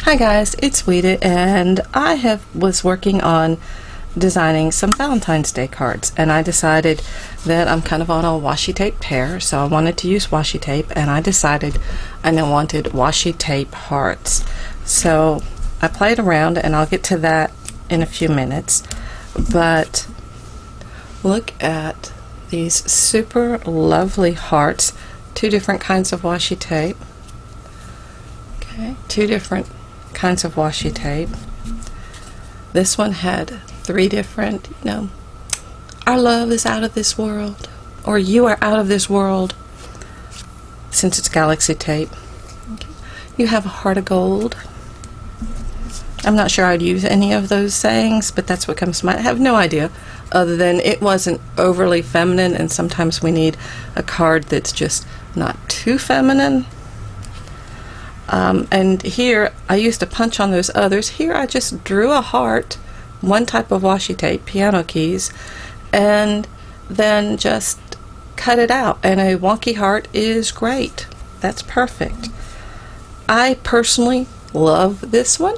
Hi guys, it's Weeda, and I was working on designing some Valentine's Day cards, and I decided that I'm kind of on a washi tape tear, so I wanted to use washi tape, and I decided I wanted washi tape hearts. So I played around, and I'll get to that in a few minutes, but look at these super lovely hearts. Two different kinds of washi tape. Okay, two different kinds of washi tape. This one had three different, our love is out of this world, or you are out of this world, since it's galaxy tape. Okay. You have a heart of gold. I'm not sure I'd use any of those sayings, but that's what comes to mind. I have no idea, other than it wasn't overly feminine, and sometimes we need a card that's just not too feminine. And here I used a punch on those others. Here I just drew a heart, one type of washi tape, piano keys, and then just cut it out, and a wonky heart is great. That's perfect. I personally love this one.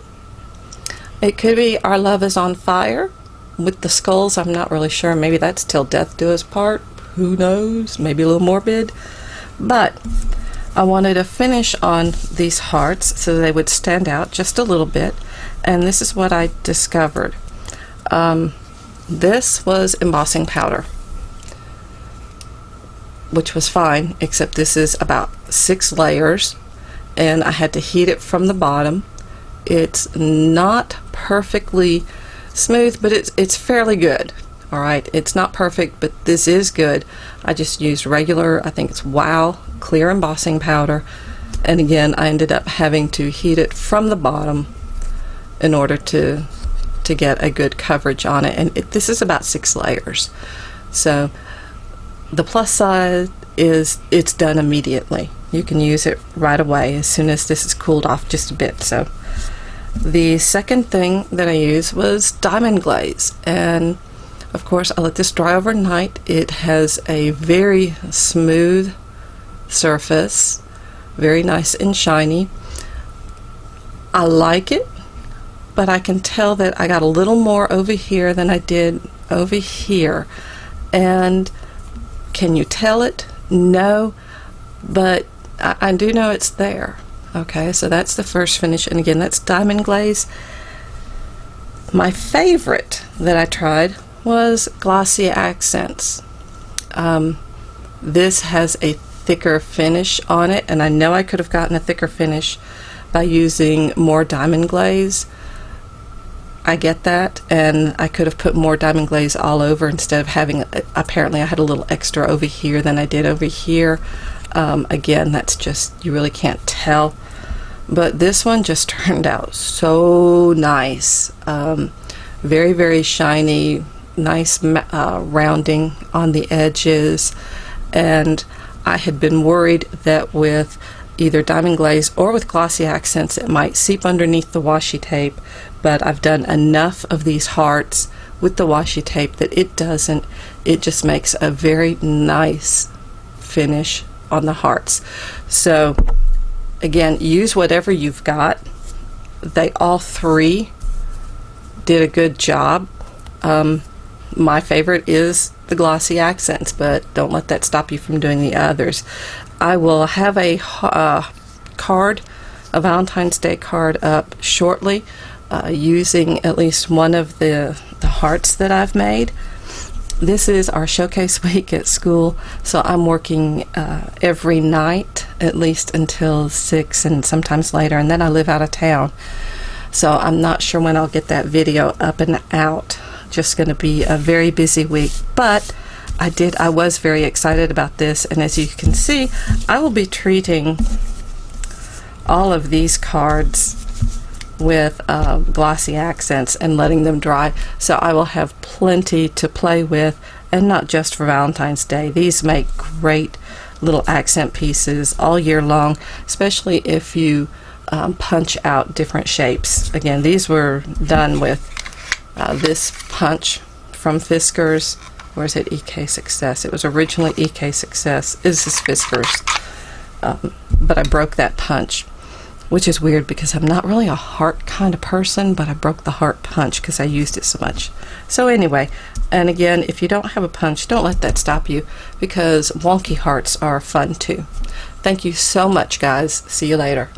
It could be Our Love is on Fire with the skulls. I'm not really sure. Maybe that's Till Death Do Us Part. Who knows? Maybe a little morbid. But I wanted a finish on these hearts so they would stand out just a little bit, and this is what I discovered. This was embossing powder, which was fine, except this is about 6 layers, and I had to heat it from the bottom. It's not perfectly smooth, but it's fairly good. All right, it's not perfect, but this is good. I just used regular, I think it's Wow clear embossing powder, and again I ended up having to heat it from the bottom in order to get a good coverage on it, and this is about 6 layers. So the plus side is it's done immediately. You can use it right away as soon as this is cooled off just a bit. So the second thing that I used was diamond glaze, and of course I let this dry overnight. It has a very smooth surface, very nice and shiny. I like it, but I can tell that I got a little more over here than I did over here. And can you tell it? No, but I do know it's there. Okay, so that's the first finish, and again that's diamond glaze. My favorite that I tried was Glossy Accents. This has a thicker finish on it, and I know I could have gotten a thicker finish by using more diamond glaze. I get that, and I could have put more diamond glaze all over instead of having, apparently I had a little extra over here than I did over here. Again, that's just, you really can't tell, but this one just turned out so nice. Very, very shiny, nice rounding on the edges, and I had been worried that with either diamond glaze or with Glossy Accents it might seep underneath the washi tape, but I've done enough of these hearts with the washi tape that it doesn't. It just makes a very nice finish on the hearts. So again, use whatever you've got. They all three did a good job. My favorite is the Glossy Accents, but don't let that stop you from doing the others. I will have a card, a Valentine's Day card up shortly, using at least one of the hearts that I've made. This is our showcase week at school, so I'm working every night at least until 6 and sometimes later, and then I live out of town, so I'm not sure when I'll get that video up and out. Just going to be a very busy week, but I was very excited about this, and as you can see, I will be treating all of these cards with Glossy Accents and letting them dry, so I will have plenty to play with, and not just for Valentine's Day. These make great little accent pieces all year long, especially if you punch out different shapes. Again, these were done with this punch from Fiskars. Where is it? EK Success. It was originally EK Success. This is Fiskars, but I broke that punch. which is weird because I'm not really a heart kind of person, but I broke the heart punch because I used it so much. So anyway, and again, if you don't have a punch, don't let that stop you, because wonky hearts are fun too. Thank you so much, guys. See you later.